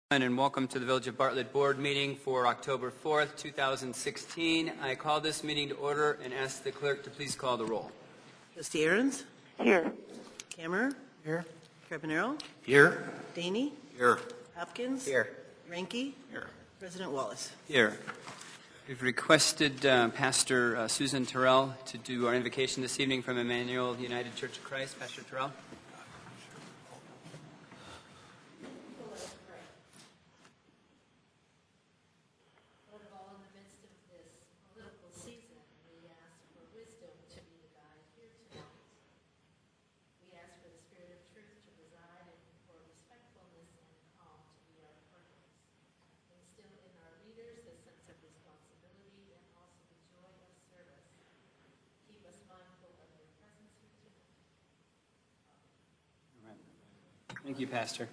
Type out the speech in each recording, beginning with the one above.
And welcome to the Village of Bartlett Board meeting for October 4th, 2016. I call this meeting to order and ask the clerk to please call the roll. Trustee Ahrens? Here. Kammerer? Here. Carbonaro? Here. Daney? Here. Hopkins? Here. REINKE? Here. President Wallace? Here. We've requested Pastor Susan Terrell to do our invocation this evening from Emmanuel United Church of Christ. Pastor Terrell. Thank you, Pastor.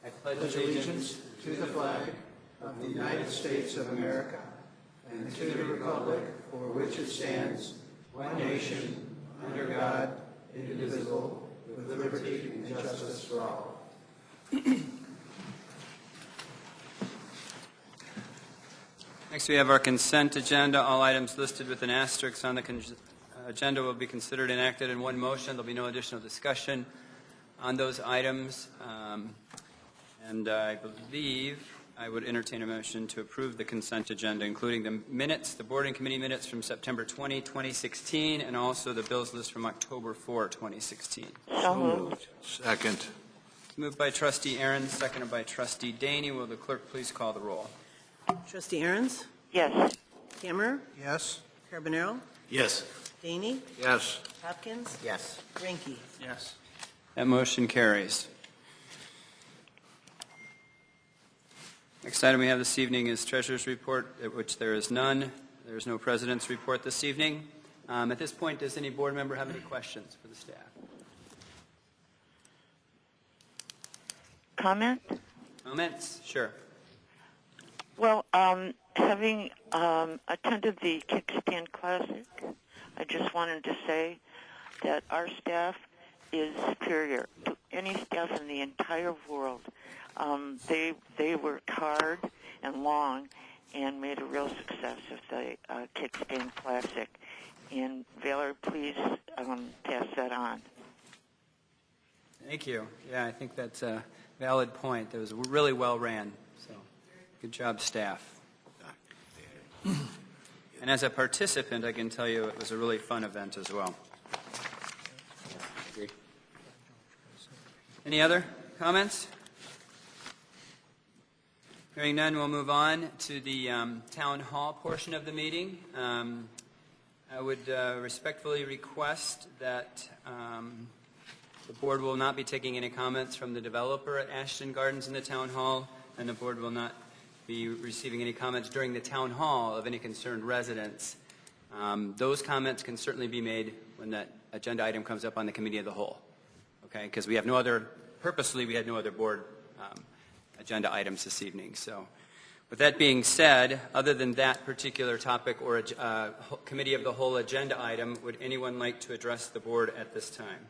I pledge allegiance to the flag of the United States of America and to the republic for which it stands, one nation, under God, indivisible, with liberty and justice for all. Next, we have our consent agenda. All items listed with an asterisk on the agenda will be considered enacted in one motion. There will be no additional discussion on those items, and I believe I would entertain a motion to approve the consent agenda, including the minutes, the board and committee minutes from September 20, 2016, and also the bills list from October 4, 2016. So moved. Second. Moved by Trustee Ahrens, seconded by Trustee Daney. Will the clerk please call the roll? Trustee Ahrens? Yes. Kammerer? Yes. Carbonaro? Yes. Daney? Yes. Hopkins? Yes. REINKE? Yes. That motion carries. Next item we have this evening is Treasurer's Report, at which there is none. There is no President's Report this evening. At this point, does any board member have any questions for the staff? Comment? Comments? Sure. Well, having attended the Kickstand Classic, I just wanted to say that our staff is superior to any staff in the entire world. They worked hard and long and made a real success of the Kickstand Classic. And Valor, please pass that on. Thank you. Yeah, I think that's a valid point. It was really well ran. So, good job, staff. And as a participant, I can tell you it was a really fun event as well. Any other comments? Hearing none, we'll move on to the town hall portion of the meeting. I would respectfully request that the board will not be taking any comments from the developer at Ashton Gardens in the town hall, and the board will not be receiving any comments during the town hall of any concerned residents. Those comments can certainly be made when that agenda item comes up on the committee of the whole. Okay, because we have no other, purposely we had no other board agenda items this evening. So with that being said, other than that particular topic or committee of the whole agenda item, would anyone like to address the board at this time?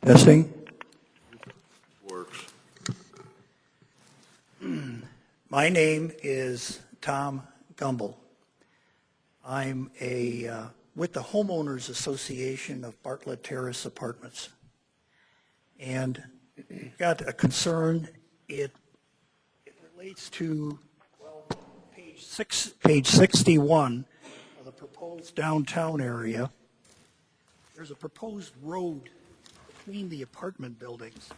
Testing. Works. My name is Tom Gumble. I'm with the Homeowners Association of Bartlett Terrace Apartments. And got a concern. It relates to page 61 of the proposed downtown area. There's a proposed road between the apartment buildings.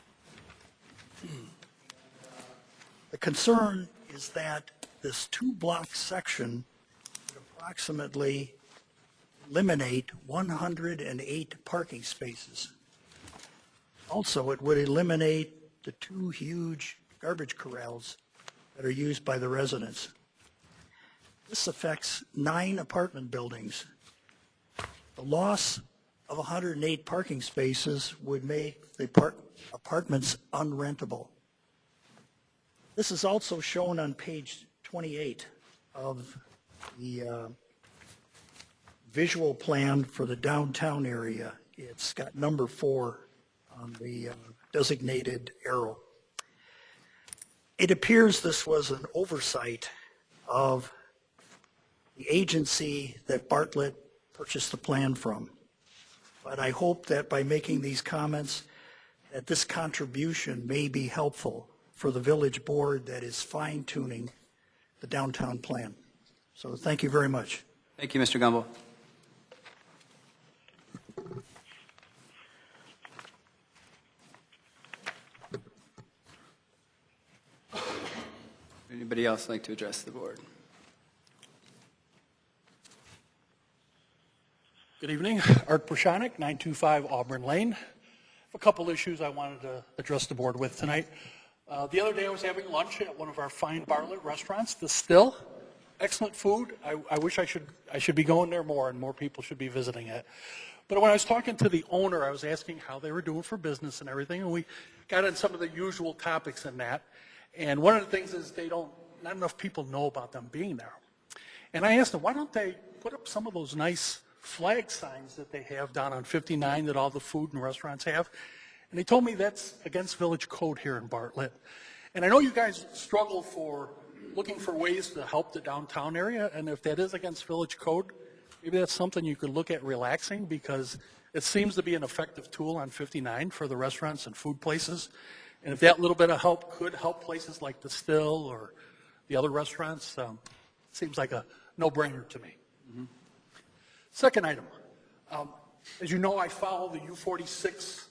The concern is that this 2-block section would approximately eliminate 108 parking spaces. Also, it would eliminate the 2 huge garbage corrals that are used by the residents. This affects 9 apartment buildings. The loss of 108 parking spaces would make the apartments unrentable. This is also shown on page 28 of the visual plan for the downtown area. It's got number 4 on the designated arrow. It appears this was an oversight of the agency that Bartlett purchased the plan from. But I hope that by making these comments, that this contribution may be helpful for the village board that is fine-tuning the downtown plan. So thank you very much. Thank you, Mr. Gumbel. Anybody else like to address the board? Good evening. Art Prashanik, 925 Auburn Lane. A couple issues I wanted to address the board with tonight. The other day I was having lunch at one of our fine Bartlett restaurants, The Still. Excellent food. I wish I should be going there more, and more people should be visiting it. But when I was talking to the owner, I was asking how they were doing for business and everything, and we got on some of the usual topics in that. And one of the things is not enough people know about them being there. And I asked them, why don't they put up some of those nice flag signs that they have down on 59 that all the food and restaurants have? And they told me that's against village code here in Bartlett. And I know you guys struggle for looking for ways to help the downtown area, and if that is against village code, maybe that's something you could look at relaxing, because it seems to be an effective tool on 59 for the restaurants and food places. And if that little bit of help could help places like The Still or the other restaurants, it seems like a no-brainer to me. Mm-hmm. Second item, as you know, I follow the U46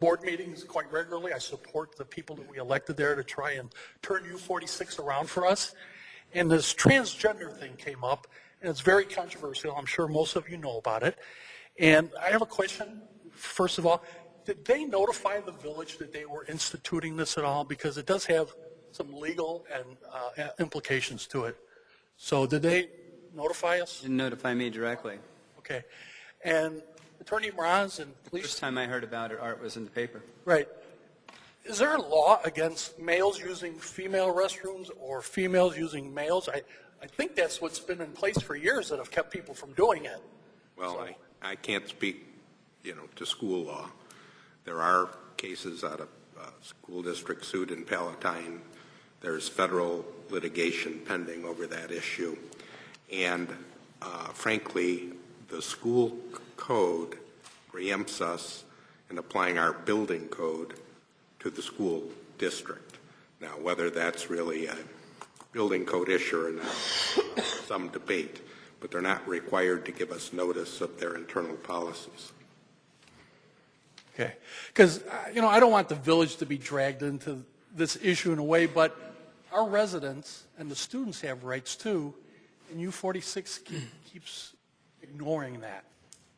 board meetings quite regularly. I support the people that we elected there to try and turn U46 around for us. And this transgender thing came up, and it's very controversial. I'm sure most of you know about it. And I have a question. First of all, did they notify the village that they were instituting this at all? Because it does have some legal and implications to it. So did they notify us? Didn't notify me directly. Okay. And Attorney Mraz and police. First time I heard about it, Art, was in the paper. Right. Is there a law against males using female restrooms or females using males? I think that's what's been in place for years that have kept people from doing it. Well, so. I can't speak, to school law. There are cases out of school district suit in Palatine. There's federal litigation pending over that issue. And frankly, the school code preempts us in applying our building code to the school district. Now, whether that's really a building code issue or not, some debate, but they're not required to give us notice of their internal policies. Okay. Because, I don't want the village to be dragged into this issue in a way, but our residents and the students have rights too, and U46 keeps ignoring that.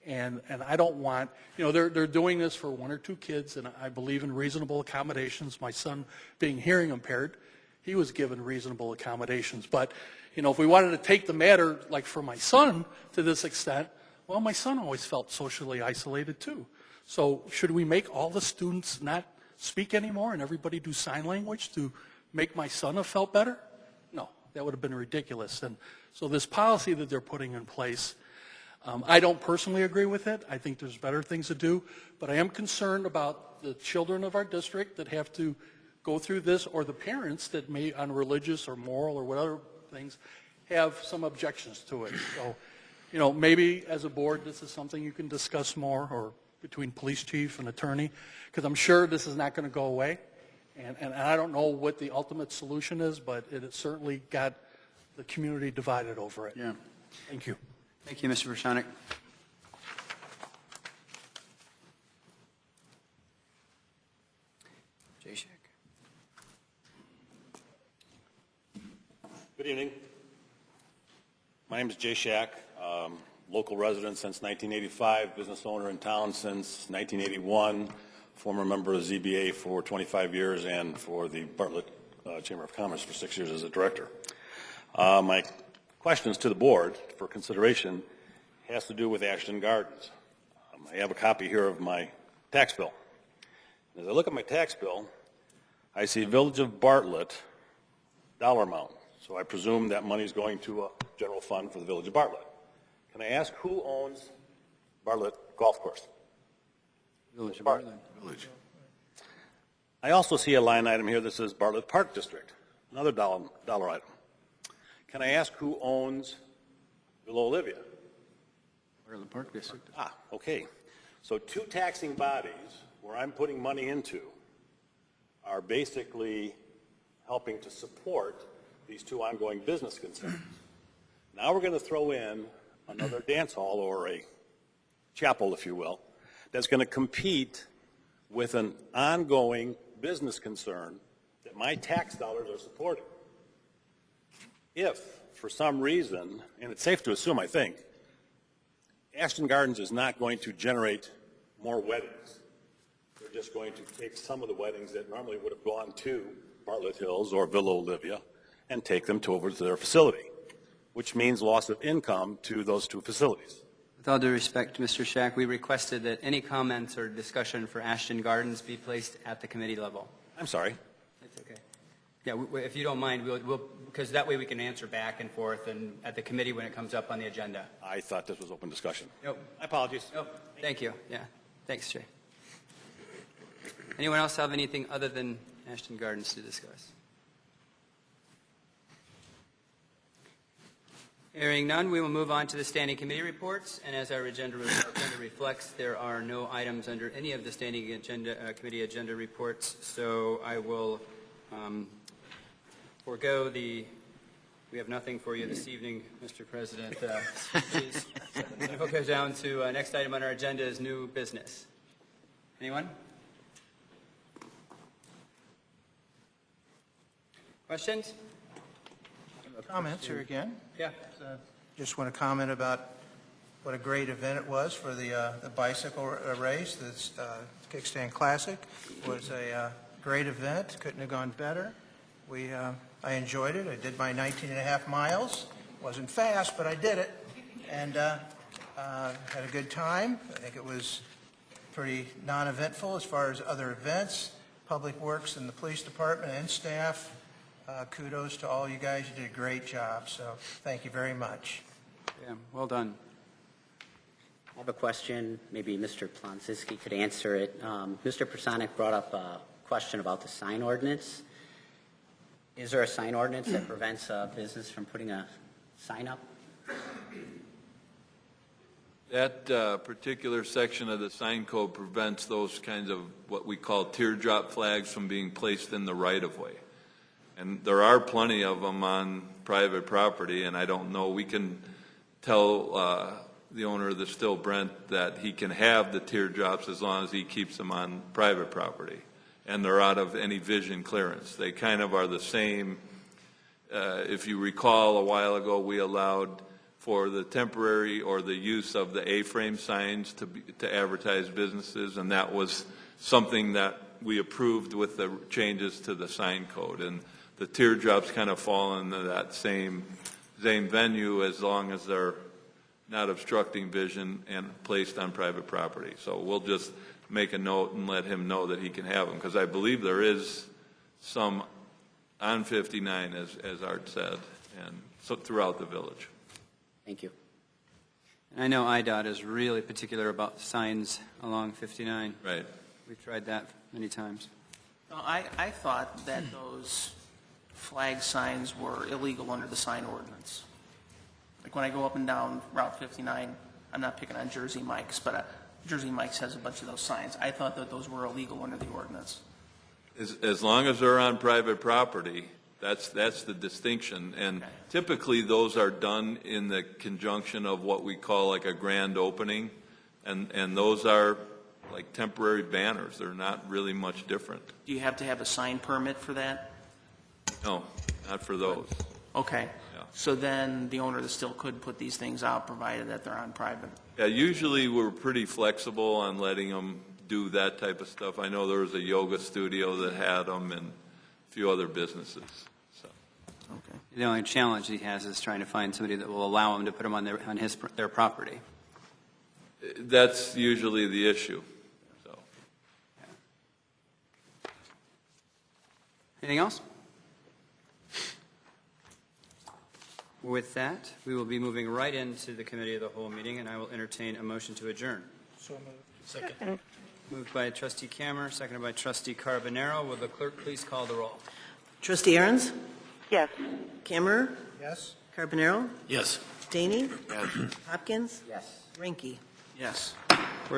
And I don't want, they're doing this for 1 or 2 kids, and I believe in reasonable accommodations. My son, being hearing impaired, he was given reasonable accommodations. But, if we wanted to take the matter, like for my son, to this extent, well, my son always felt socially isolated too. So should we make all the students not speak anymore and everybody do sign language to make my son have felt better? No, that would have been ridiculous. And so this policy that they're putting in place, I don't personally agree with it. I think there's better things to do, but I am concerned about the children of our district that have to go through this, or the parents that may, on religious or moral or whatever things, have some objections to it. So, maybe as a board, this is something you can discuss more, or between police chief and attorney, because I'm sure this is not going to go away. And I don't know what the ultimate solution is, but it has certainly got the community divided over it. Yeah. Thank you. Thank you, Mr. Vershanik. Jay Shack. Good evening. My name is Jay Shack, local resident since 1985, business owner in town since 1981, former member of the ZBA for 25 years, and for the Bartlett Chamber of Commerce for 6 years as a director. My questions to the board for consideration has to do with Ashton Gardens. I have a copy here of my tax bill. As I look at my tax bill, I see Village of Bartlett, dollar amount. So I presume that money is going to a general fund for the Village of Bartlett. Can I ask who owns Bartlett Golf Course? Village of Bartlett. Village. I also see a line item here that says Bartlett Park District, another dollar item. Can I ask who owns Villa Olivia? Bartlett Park District. Ah, okay. So two taxing bodies where I'm putting money into are basically helping to support these two ongoing business concerns. Now we're going to throw in another dance hall or a chapel, if you will, that's going to compete with an ongoing business concern that my tax dollars are supporting. If, for some reason, and it's safe to assume, I think, Ashton Gardens is not going to generate more weddings. They're just going to take some of the weddings that normally would have gone to Bartlett Hills or Villa Olivia and take them over to their facility, which means loss of income to those two facilities. With all due respect, Mr. Shack, we requested that any comments or discussion for Ashton Gardens be placed at the committee level. I'm sorry. That's okay. Yeah, if you don't mind, we'll because that way we can answer back and forth and at the committee when it comes up on the agenda. I thought this was open discussion. Nope. My apologies. Nope. Thank you. Yeah. Thanks, Jay. Anyone else have anything other than Ashton Gardens to discuss? Hearing none, we will move on to the standing committee reports. And as our agenda reflects, there are no items under any of the standing committee agenda reports. So I will forego the. We have nothing for you this evening, Mr. President. Please. And we'll go down to next item on our agenda is new business. Anyone? Questions? Comments here again. Yeah. Just want to comment about what a great event it was for the bicycle race. This Kickstand Classic was a great event. Couldn't have gone better. I enjoyed it. I did my 19 and a half miles. Wasn't fast, but I did it. And had a good time. I think it was pretty non-eventful as far as other events. Public Works and the police department and staff, kudos to all you guys. You did a great job. So thank you very much. Yeah, well done. I have a question. Maybe Mr. Plonczewski could answer it. Mr. Personic brought up a question about the sign ordinance. Is there a sign ordinance that prevents a business from putting a sign up? That particular section of the sign code prevents those kinds of what we call teardrop flags from being placed in the right-of-way. And there are plenty of them on private property, and I don't know, we can tell the owner of the Still Brent that he can have the teardrops as long as he keeps them on private property, and they're out of any vision clearance. They kind of are the same. If you recall, a while ago we allowed for the temporary or the use of the A-frame signs to advertise businesses, and that was something that we approved with the changes to the sign code. And the teardrops kind of fall into that same venue as long as they're not obstructing vision and placed on private property. So we'll just make a note and let him know that he can have them, because I believe there is some on 59, as Art said, and so throughout the village. Thank you. And I know IDOT is really particular about signs along 59. Right. We've tried that many times. No, I thought that those flag signs were illegal under the sign ordinance. Like when I go up and down Route 59, I'm not picking on Jersey Mike's, but Jersey Mike's has a bunch of those signs. I thought that those were illegal under the ordinance. As long as they're on private property, that's the distinction. And Okay. typically those are done in the conjunction of what we call like a grand opening, and those are like temporary banners. They're not really much different. Do you have to have a sign permit for that? No, not for those. Okay. Yeah. So then the owner still could put these things out provided that they're on private. Yeah, usually we're pretty flexible on letting them do that type of stuff. I know there was a yoga studio that had them and a few other businesses. So. Okay. The only challenge he has is trying to find somebody that will allow him to put them on their property. That's usually the issue. So. Anything else? With that, we will be moving right into the committee of the whole meeting, and I will entertain a motion to adjourn. So moved. Second. Moved by Trustee Kammer, seconded by Trustee Carbonaro. Will the clerk please call the roll? Trustee Aaron's? Yes. Camera? Yes? Carbonaro? Yes. Daney? Hopkins? Yes. REINKE? Yes.